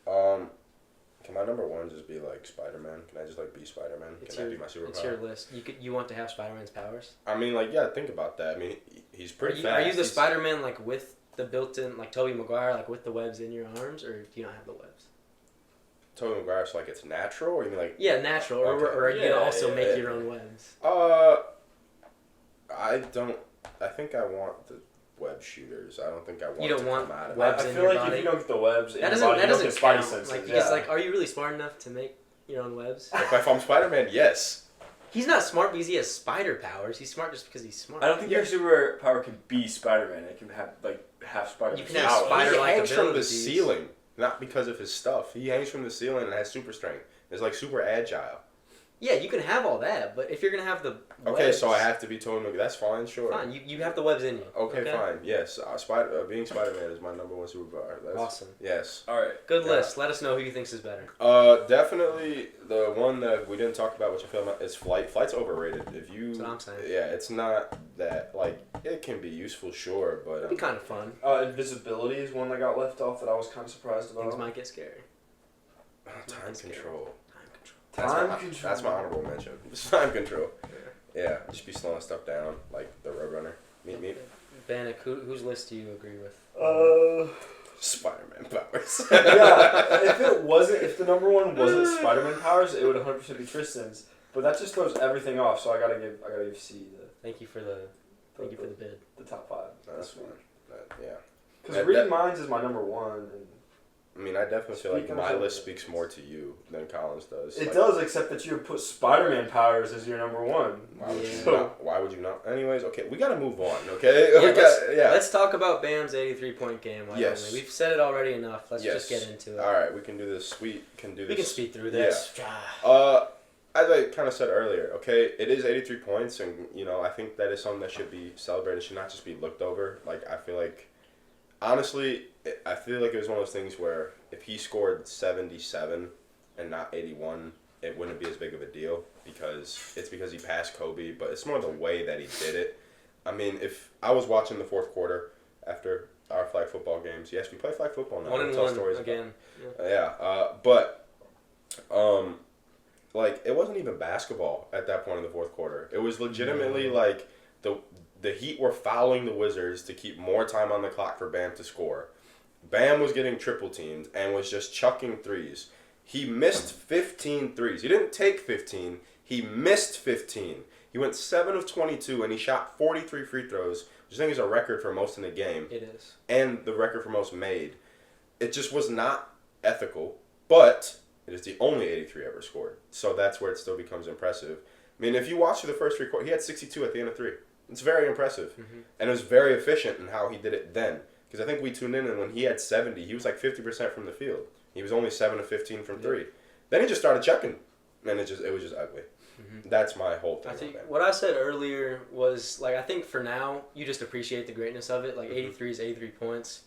Can my number 1 just be like Spider-Man? Can I just like be Spider-Man? Can that be my superpower? It's your list. You want to have Spider-Man's powers? I mean, like, yeah, think about that. I mean, he's pretty fast. Are you the Spider-Man like with the built-in, like Tobey Maguire, like with the webs in your arms, or do you not have the webs? Tobey Maguire, so like it's natural, or you mean like? Yeah, natural. Okay. Or are you gonna also make yeah. your own webs? I don't. I think I want the web shooters. I don't think I want. You don't to want come out of webs I in feel your like body? if you don't get the webs in That your doesn't body, that you don't doesn't get spidey count. senses. Like because like, are you really smart enough to make your own webs? If I'm Spider-Man, yes. He's not smart because he has spider powers. He's smart just because he's smart. I don't think your superpower can be Spider-Man. It can have like half Spider-Man. You can have powers. spider- He hangs from the abilities. ceiling, not because of his stuff. He hangs from the ceiling and has super strength. It's like super agile. Yeah, you can have all that, but if you're gonna have the Okay, webs, so I have to be Tobey Maguire. That's fine, sure. fine. You have the webs in you. Okay, fine. Yes, being Spider-Man is my number 1 superpower. That's, Awesome. Yes. All right. Good Yeah. list. Let us know who you thinks is better. Definitely the one that we didn't talk about, which I feel like is flight. Flight's overrated. If you, That's what I'm saying. yeah, it's not that like it can be useful, sure, but It'd be kind of fun. Invisibility is one that got left off that I was kind of surprised about. Things might get scary. time control. Time That's control. That's my honorable mention. Time control. Yeah, just be slowing stuff down like the Roadrunner. Meet. Bannock, whose list do you agree with? Spider-Man powers. Yeah, if the number 1 wasn't Spider-Man powers, it would 100% be Tristan's. But that just throws everything off. So I gotta give C Thank you for the bid. the top 5. That's fine. Yeah. Because reading minds is my number 1. And I mean, I definitely feel like Speaking my of- list speaks more to you than Colin's does. it Like, does, except that you would put Spider-Man powers as your number 1. Why would Yeah. you not? Why would you not? Anyways, okay, we gotta move on. Okay. Yeah, let's talk about Bam's 83-point game. Why Yes. don't we? We've said it already enough. Let's just Yes. get into it. All right, we can do this. We can do this. We can speed through this. As I kind of said earlier, okay, it is 83 points, and you know I think that is something that should be celebrated. It should not just be looked over. Like I feel like, honestly, I feel like it was one of those things where if he scored 77 and not 81, it wouldn't be as big of a deal because he passed Kobe. But it's more the way that he did it. I mean, if I was watching the fourth quarter after our flag football games, yes, we play flag football now. 1-1 again. Like it wasn't even basketball at that point in the fourth quarter. It was legitimately like the Heat were fouling the Wizards to keep more time on the clock for Bam to score. Bam was getting triple teamed and was just chucking threes. He missed 15 threes. He didn't take 15. He missed 15. He went 7 of 22, and he shot 43 free throws, which I think is a record for most in the game. It is. And the record for most made. It just was not ethical, but it is the only 83 ever scored. So that's where it still becomes impressive. I mean, if you watch the first 3 quarters, he had 62 at the end of 3. It's very impressive. Mm-hmm. And it was very efficient in how he did it then. Because I think we tuned in, and when he had 70, he was like 50% from the field. He was only 7 of 15 from 3. Then he just started chucking, and it was just ugly. Mm-hmm. That's my whole thing. I think what I said earlier was, like, I think for now, you just appreciate the greatness of it. Like, 83 is 83 points.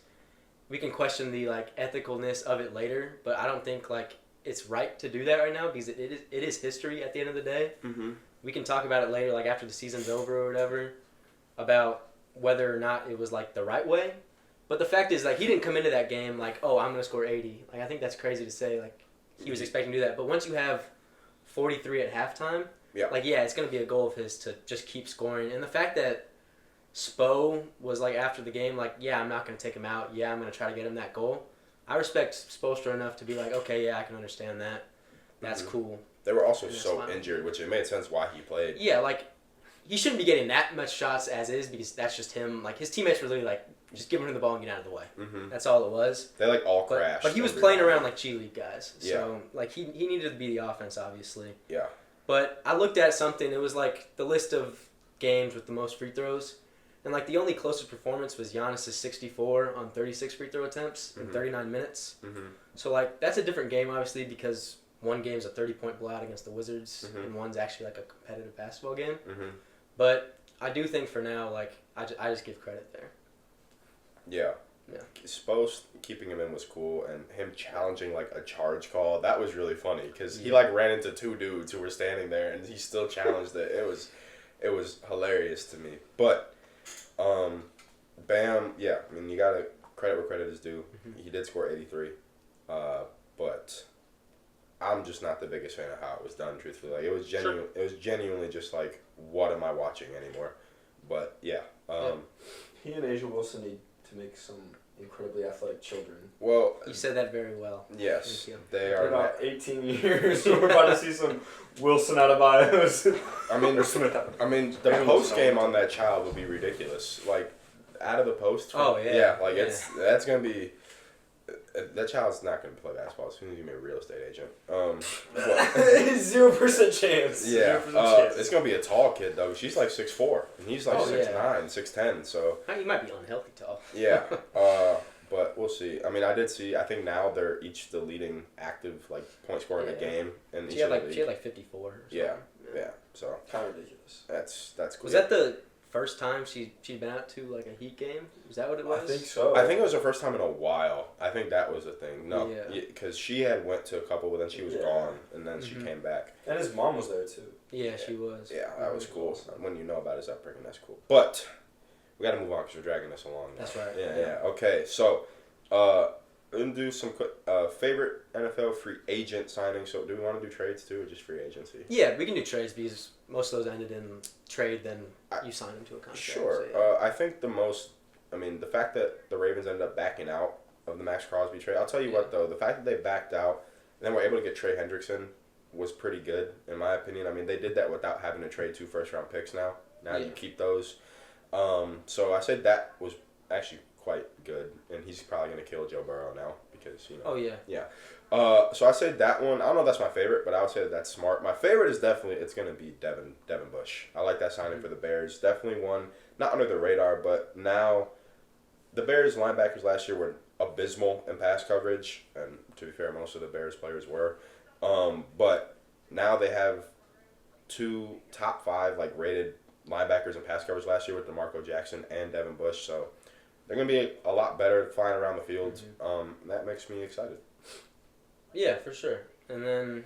We can question the, like, ethicalness of it later, but I don't think, like, it's right to do that right now because it is history at the end of the day. Mm-hmm. We can talk about it later, like, after the season's over or whatever, about whether or not it was, like, the right way. But the fact is, like, he didn't come into that game like, oh, I'm going to score 80. Like, I think that's crazy to say. Like, he was expecting to do that. But once you have 43 at halftime, like, yeah, it's going to be a goal of his to just keep scoring. And the fact that Spo was, like, after the game, like, yeah, I'm not going to take him out. Yeah, I'm going to try to get him that goal. I respect Spoelstra enough to be like, okay, yeah, I can understand that. That's cool. They were also so injured, which it made sense why he played. Yeah, like, he shouldn't be getting that much shots as is because that's just him. Like, his teammates were literally like, just give him the ball and get out of the way. Mm-hmm. That's all it was. They, like, all crashed. But he was playing around like G League guys. So, like, he needed to be the offense, obviously. Yeah. But I looked at something. It was, like, the list of games with the most free throws. And, like, the only closest performance was Giannis's 64 on 36 free throw attempts in 39 minutes. Mm-hmm. So, like, that's a different game, obviously, because one game's a 30-point blowout against the Wizards, and one's actually, like, a competitive basketball game. Mm-hmm. But I do think for now, like, I just give credit there. Yeah. Spo keeping him in was cool, and him challenging, like, a charge call, that was really funny, because he, like, ran into 2 dudes who were standing there, and he still challenged it. It was hilarious to me. But, Bam, yeah, I mean, you gotta credit where credit is due. Mm-hmm. He did score 83. But I'm just not the biggest fan of how it was done, truthfully. Like, it was genuine. Sure. It was genuinely just like, what am I watching anymore? But yeah. He and Asia Wilson need to make some incredibly athletic children. Well, you said that very well. Yes, they are. In about 18 years, we're about to see some Wilson out of bios. I mean, the post game on that child would be ridiculous. Like, out of the post. Oh yeah. Yeah, that's gonna be. That child's not going to play basketball. It's going to be a real estate agent. 0% chance. Yeah. 0% chance. It's going to be a tall kid, though. She's like 6'4", and he's like 6'9", 6'10", so... He might be unhealthy tall. Yeah. But we'll see. I mean, I think now they're each the leading active, like, point scorer in the game. And she had like 54 or something. Yeah. So... Kind of ridiculous. That's cool. Was that the first time she'd been out to, like, a Heat game? Is that what it was? I think so. I think it was her first time in a while. I think that was the thing. No, because she had went to a couple, but then she was gone, and then she came back. And his mom was there, too. Yeah, she was. Yeah, that was cool. When you know about his upbringing, that's cool. But we got to move on because we're dragging this along now. That's right. Yeah. Okay, so we're going to do some quick favorite NFL free agent signings. So do we want to do trades, too, or just free agency? Yeah, we can do trades because most of those ended in trade, then you sign them to a contract. Sure. So, I think the fact that the Ravens ended up backing out of the Max Crosby trade, I'll tell you what, though, the fact that they backed out and then were able to get Trey Hendrickson was pretty good, in my opinion. I mean, they did that without having to trade 2 first-round picks now. Now you keep those. So I said that was actually quite good, and he's probably going to kill Joe Burrow now because, you know. Oh, yeah. Yeah. So I said that one. I don't know if that's my favorite, but I would say that's smart. My favorite is definitely, it's going to be Devin Bush. I like that signing for the Bears. Definitely one, not under the radar, but now the Bears linebackers last year were abysmal in pass coverage, and to be fair, most of the Bears players were. But now they have 2 top 5 like rated linebackers in pass coverage last year with DeMarco Jackson and Devin Bush. So they're going to be a lot better flying around the field. That makes me excited. Yeah, for sure. And then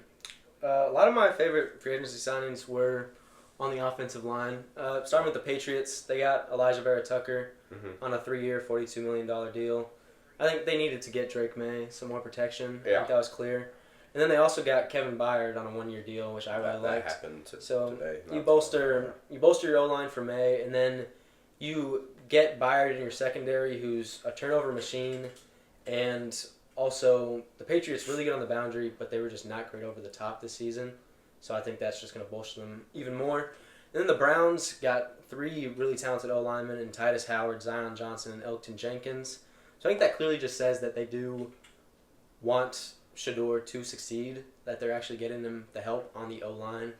a lot of my favorite free agency signings were on the offensive line. Starting with the Patriots, they got Elijah Vera Tucker on a 3-year, $42 million deal. I think they needed to get Drake May some more protection. I think that was clear. And then they also got Kevin Byard on a 1-year deal, which I really liked. That happened today. You bolster your O-line for May, and then you get Byard in your secondary, who's a turnover machine, and also, the Patriots really good on the boundary, but they were just not great over the top this season. So I think that's just going to bolster them even more. And then the Browns got 3 really talented O-linemen in Titus Howard, Zion Johnson, and Elgton Jenkins. So I think that clearly just says that they do want Shador to succeed, that they're actually getting him the help on the O-line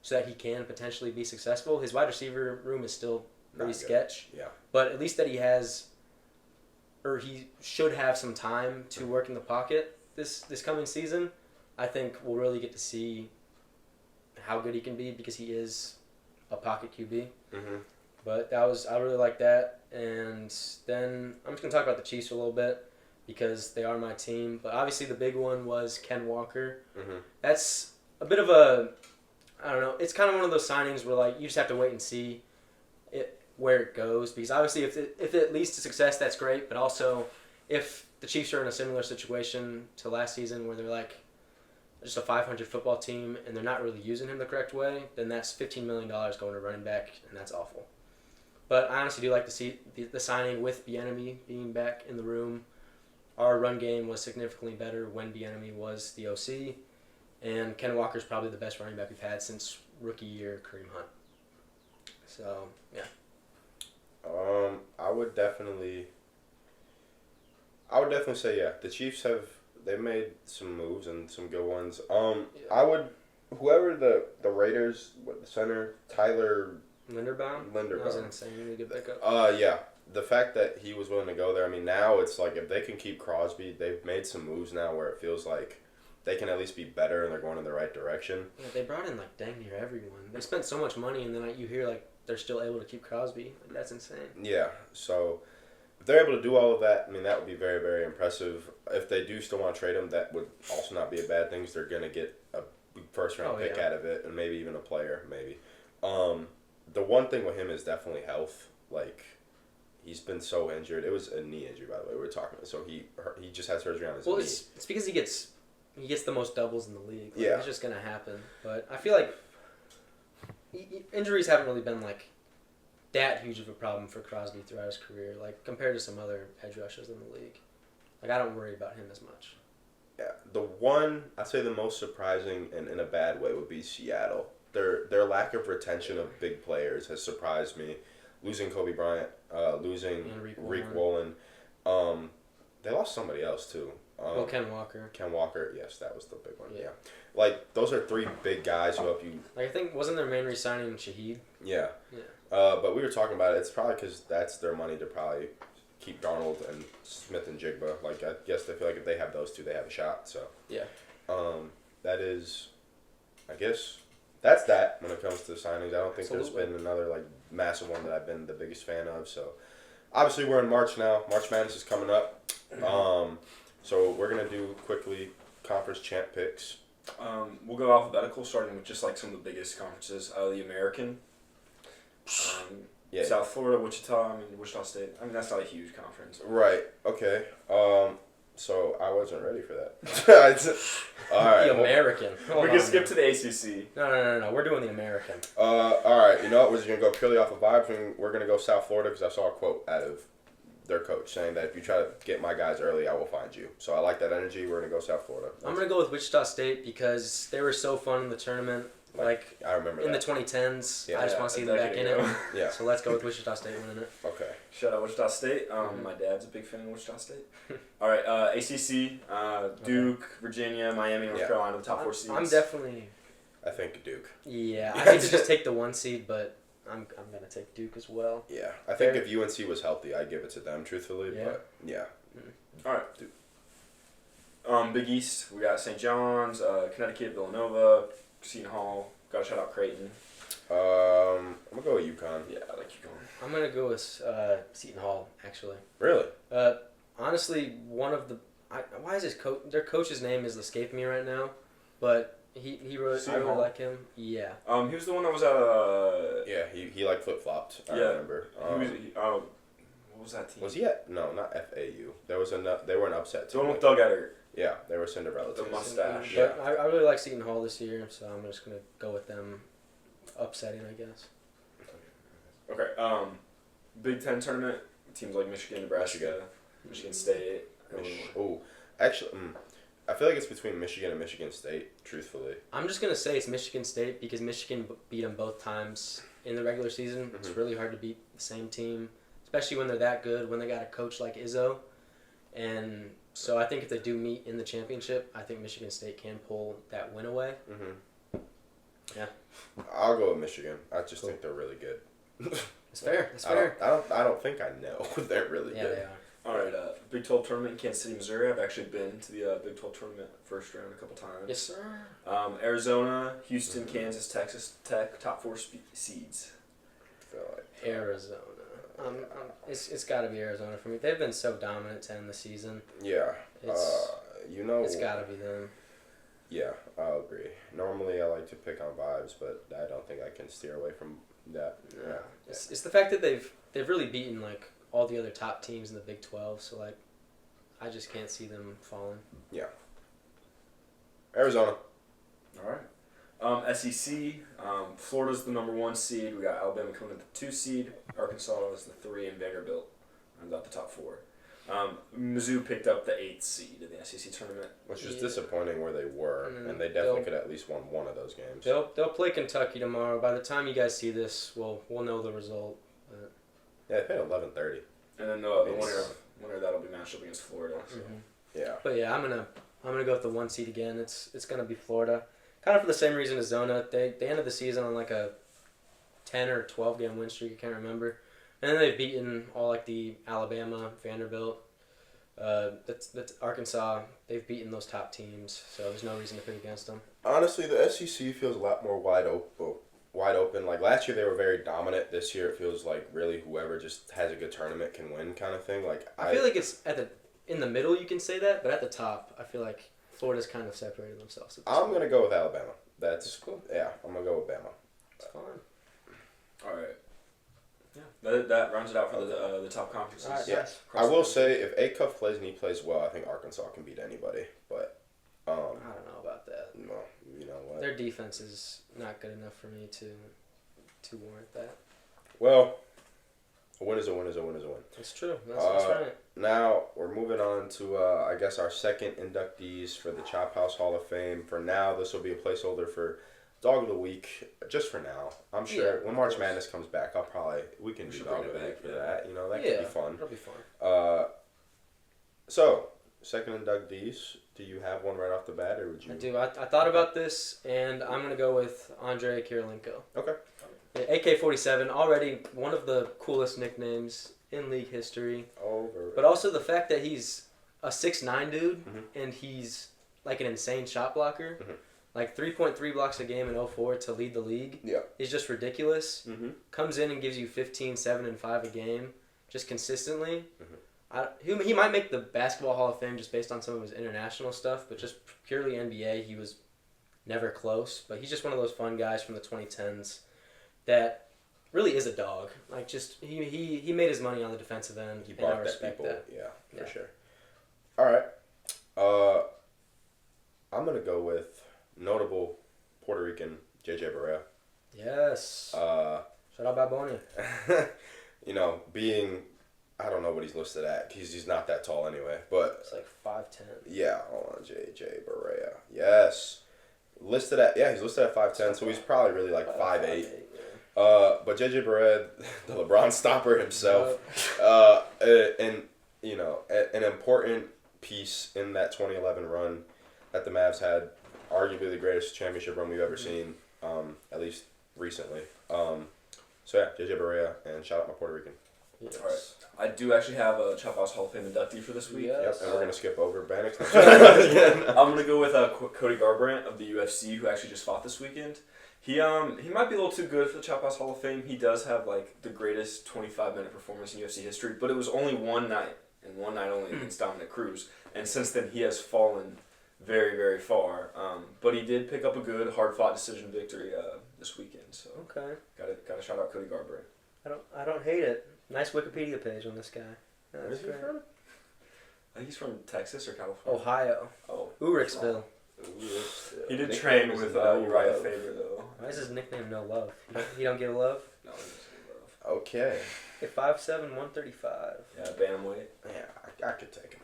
so that he can potentially be successful. His wide receiver room is still pretty sketch. Yeah. But at least that he has, or he should have some time to work in the pocket this coming season. I think we'll really get to see how good he can be because he is a pocket QB. Mm-hmm. But I really like that. And then I'm just going to talk about the Chiefs for a little bit because they are my team. But obviously the big one was Ken Walker. Mm-hmm. That's a bit of a, I don't know, it's kind of one of those signings where like you just have to wait and see where it goes. Because obviously if it leads to success, that's great. But also if the Chiefs are in a similar situation to last season where they're like just a 500 football team and they're not really using him the correct way, then that's $15 million going to running back, and that's awful. But I honestly do like to see the signing with Bieniemy being back in the room. Our run game was significantly better when Bieniemy was the OC, and Ken Walker's probably the best running back we've had since rookie year Kareem Hunt. So, yeah. I would definitely say yeah. The Chiefs they've made some moves and some good ones. I would whoever the Raiders the center Tyler Linderbaum. That was an insanely good pickup. Yeah. The fact that he was willing to go there, I mean, now it's like if they can keep Crosby, they've made some moves now where it feels like they can at least be better and they're going in the right direction. Yeah, they brought in like dang near everyone. They spent so much money and then you hear like they're still able to keep Crosby. Like, that's insane. Yeah, so if they're able to do all of that, I mean, that would be very, very impressive. If they do still want to trade him, that would also not be a bad thing because they're going to get a first-round pick out of it and maybe even a player, maybe. The one thing with him is definitely health. Like, he's been so injured. It was a knee injury, by the way, we were talking about. So he just had surgery on his knee. Well, it's because he gets the most doubles in the league. Like, yeah. It's just going to happen. But I feel like injuries haven't really been, like, that huge of a problem for Crosby throughout his career, like, compared to some other edge rushers in the league. Like, I don't worry about him as much. Yeah. The one, I'd say the most surprising and in a bad way would be Seattle. Their lack of retention of big players has surprised me. Losing Kobe Bryant, losing Rick Woolen. They lost somebody else, too. Ken Walker. Ken Walker, yes, that was the big one, yeah. Like, those are 3 big guys who help you. Like, I think, wasn't their main re-signing Shaheed? Yeah. But we were talking about it. It's probably because that's their money to probably keep Darnold and Smith and Jigba. Like, I guess they feel like if they have those 2, they have a shot. So yeah. That is, I guess, that's that when it comes to signings. I don't think there's been another like massive one that I've been the biggest fan of. So obviously we're in March now. March Madness is coming up. So we're gonna do quickly conference champ picks. We'll go alphabetical, starting with just like some of the biggest conferences. The American. South Florida, Wichita. Wichita State. That's not a huge conference. Right. Okay. So I wasn't ready for that. All right. The American. We're gonna skip to the ACC. No. We're doing the American. All right. You know what? We're just gonna go purely off of vibes, and we're gonna go South Florida because I saw a quote out of their coach saying that if you try to get my guys early, I will find you. So I like that energy. We're gonna go South Florida. I'm gonna go with Wichita State because they were so fun in the tournament. Like I remember in that. the 2010s, I just want to see them back in it. Yeah. So let's go with Wichita State winning it. Okay. Shout out Wichita State. My dad's a big fan of Wichita State. All right, ACC, Duke, Virginia, Miami, North Carolina, the top 4 seeds. I'm definitely. I think Duke. Yeah, I hate to just take the 1 seed, but I'm gonna take Duke as well. Yeah, I think if UNC was healthy, I'd give it to them, truthfully. Yeah. But yeah. All right, Duke. Big East, we got St. John's, Connecticut, Villanova, Seton Hall. Gotta shout out Creighton. I'm gonna go with UConn. Yeah, I like UConn. I'm gonna go with Seton Hall, actually. Really? Honestly, one of the why is his their coach's name is escaping me right now, but he really I really like him. Yeah. He was the one that was at Yeah, he like flip flopped. I remember. What was that team? Was he at not FAU? There was they were an upset team. The one with Doug Eddard. Yeah, they were Cinderella. The mustache. But yeah. I really like Seton Hall this year, so I'm just gonna go with them upsetting, I guess. Okay. Big Ten tournament teams like Michigan, Nebraska, Michigan State. actually, I feel like it's between Michigan and Michigan State. Truthfully, I'm just gonna say it's Michigan State because Michigan beat them both times in the regular season. Mm-hmm. It's really hard to beat the same team, especially when they're that good. When they got a coach like Izzo, and so I think if they do meet in the championship, I think Michigan State can pull that win away. Mm-hmm. Yeah, I'll go with Michigan. I just think they're really good. It's fair. That's fair. I don't think I know. They're really good. They are. All right, Big 12 tournament in Kansas City, Missouri. I've actually been to the Big 12 tournament first round a couple times. Yes, sir. Arizona, Houston, Kansas, Texas Tech, top 4 seeds. I feel like Arizona. It's got to be Arizona for me. They've been so dominant to end the season. Yeah. It's got to be them. Yeah, I'll agree. Normally, I like to pick on vibes, but I don't think I can steer away from that. Yeah. It's the fact that they've really beaten like all the other top teams in the Big 12, so like I just can't see them falling. Yeah. Arizona. All right. SEC. Florida's the number 1 seed. We got Alabama coming in the 2 seed. Arkansas is the 3, and Vanderbilt rounds out the top 4. Mizzou picked up the 8th seed in the SEC tournament, Which is disappointing where they were, and they definitely could have at least won one of those games. They'll play Kentucky tomorrow. By the time you guys see this, we'll know the result. But. Yeah, they played 11:30. And then the winner that'll be matched up against Florida. So. Mm-hmm. Yeah. But yeah, I'm gonna go with the 1 seed again. It's gonna be Florida, kind of for the same reason as Zona. They ended the season on like a 10 or 12 game win streak. I can't remember. And then they've beaten all like the Alabama, Vanderbilt, that's Arkansas. They've beaten those top teams, so there's no reason to pick against them. Honestly, the SEC feels a lot more wide open. Like last year, they were very dominant. This year, it feels like really whoever just has a good tournament can win, kind of thing. Like I feel like it's in the middle. You can say that, but at the top, I feel like Florida's kind of separated themselves. I'm gonna go with Alabama. That's cool. Yeah, I'm gonna go with Bama. It's fine. All right. Yeah, that rounds it out for the top conferences. Right, yeah, I will say if Acuff plays and he plays well, I think Arkansas can beat anybody. But I don't know about that. No, you know what? Their defense is not good enough for me to warrant that. Well, a win is a win is a win is a win. That's true. That's right. Now we're moving on to I guess our second inductees for the Chop House Hall of Fame. For now, this will be a placeholder for Dog of the Week, just for now. I'm sure when March Madness comes back, we can do Dog of the Week for that. You know, that could be fun. That'll be fun. So, second inductees, do you have one right off the bat, or would you? I do. I thought about this, and I'm going to go with Andrei Kirilenko. Okay. Yeah, AK-47, already one of the coolest nicknames in league history. But also the fact that he's a 6'9" dude, and he's like an insane shot blocker. Mm-hmm. Like 3.3 blocks a game in 04 to lead the league is just ridiculous. Mm-hmm. Comes in and gives you 15, 7, and 5 a game, just consistently. Mm-hmm. He might make the Basketball Hall of Fame just based on some of his international stuff, but just purely NBA, he was never close. But he's just one of those fun guys from the 2010s that really is a dog. Like just he made his money on the defensive end. He brought that. Yeah, for sure. All right. I'm gonna go with notable Puerto Rican JJ Barea. Yes. Shout out Bad Bunny. You know, I don't know what he's listed at. He's not that tall anyway, but it's like 5'10". Yeah, hold on, JJ Barea. Yes. He's listed at 5'10", so he's probably really like 5'8". But JJ Barea, the LeBron stopper himself, and you know, an important piece in that 2011 run that the Mavs had, arguably the greatest championship run we've ever seen, at least recently. So yeah, JJ Barea, and shout out my Puerto Rican. Yes. All right. I do actually have a Chop House Hall of Fame inductee for this week. Yes. Yep, and we're going to skip over Bannock's. I'm going to go with Cody Garbrandt of the UFC, who actually just fought this weekend. He might be a little too good for the Chop House Hall of Fame. He does have like the greatest 25-minute performance in UFC history, but it was only one night, and one night only against Dominic Cruz. And since then, he has fallen very, very far. But he did pick up a good, hard-fought decision victory this weekend. So okay, got to shout out Cody Garbrandt. I don't hate it. Nice Wikipedia page on this guy. Yeah, Where's he from? I think he's from Texas or California. Ohio. Oh, Uricksville. He did train with Uriah Faber though. Why is his nickname No Love? You don't give love? No, he doesn't give love. Okay. 5'7", 135. Yeah, bantamweight. Yeah, I could take him.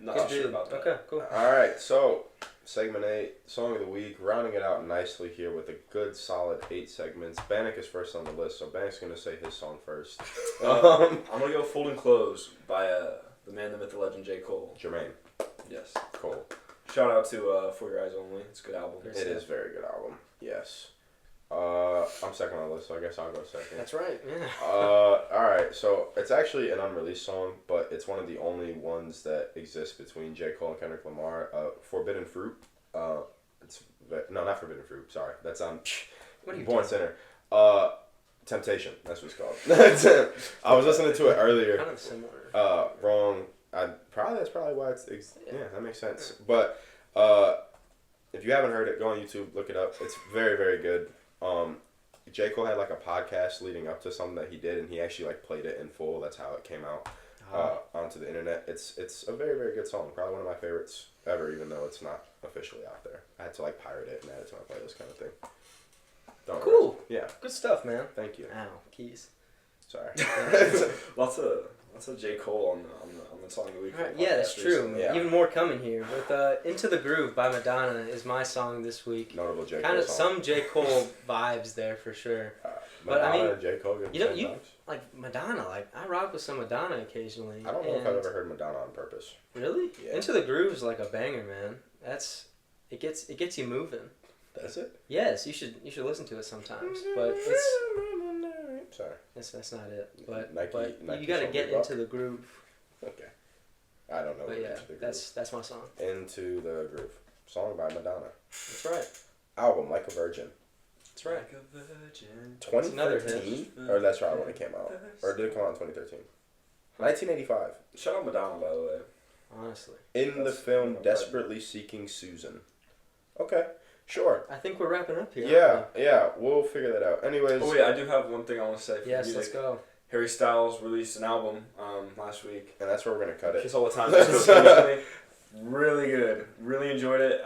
Not sure about that. Okay, cool. All right, so segment 8, song of the week, rounding it out nicely here with a good solid 8 segments. Bannock is first on the list, so Bannock's gonna say his song first. I'm gonna go "Folding Clothes" by the man, the myth, the legend, J. Cole. Jermaine Yes. Cole. Shout out to "For Your Eyes Only." It's a good album. It is a very good album. Yes. I'm second on the list, so I guess I'll go second. That's right. Yeah. Alright, so it's actually an unreleased song, but it's one of the only ones that exists between J. Cole and Kendrick Lamar. Forbidden Fruit. No, not Forbidden Fruit, sorry. That's on What are you Born doing? Sinner. Temptation, that's what it's called. I was listening to it earlier. Kind of similar. Wrong. That's probably why yeah, that makes sense. But if you haven't heard it, go on YouTube, look it up. It's very, very good. J. Cole had like a podcast leading up to something that he did, and he actually like played it in full. That's how it came out onto the internet. It's a very, very good song. Probably one of my favorites ever, even though it's not officially out there. I had to like pirate it and add it to my playlist, kind of thing. Don't Cool. worry. Yeah. Good stuff, man. Thank you. Ow, keys. Sorry. Lots of J. Cole on the song of the week. Right, yeah, that's true. Yeah. Even more coming here. With "Into the Groove" by Madonna is my song this week. Notable J. Cole Kind of song. some J. Cole vibes there for sure. But I mean, J. Cole give you know, some you- vibes. Like Madonna, like I rock with some Madonna occasionally. I don't know if I've ever heard Madonna on purpose. Really? Yeah. "Into the Groove" is like a banger, man. It gets you moving. That's it? Yes, you should listen to it sometimes. But it's Sorry. that's not it. But Nike you got to song get Reebok? into the groove. Okay. I don't know. But what yeah, Into the Groove. that's my song. Into the Groove. Song by Madonna. That's right. Album, Like a Virgin. That's right. Like a virgin. another hit. 2013? Or that's right when it came out. Or did it come out in 2013? 1985. Shout out Madonna, by the way. Honestly, In the That's film right. Desperately Seeking Susan. Okay. Sure. I think we're wrapping up here. Yeah, we'll figure that out. Anyways. Oh wait, I do have one thing I want to say. For Yes, music. let's go. Harry Styles released an album last week. And that's where we're going to cut it. Kiss All the Time. Recently. Really good. Really enjoyed it.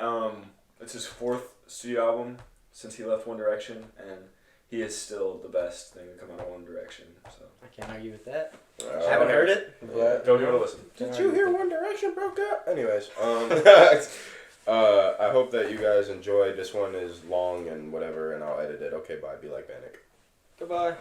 It's his 4th studio album since he left One Direction, and he is still the best thing to come out of One Direction. So I can't argue with that. Uh, Haven't heard it. Yeah. But go give it a listen. Did you hear One Direction broke up? Anyways, I hope that you guys enjoyed. This one is long and whatever, and I'll edit it. Okay, bye. Be like Bannock. Goodbye.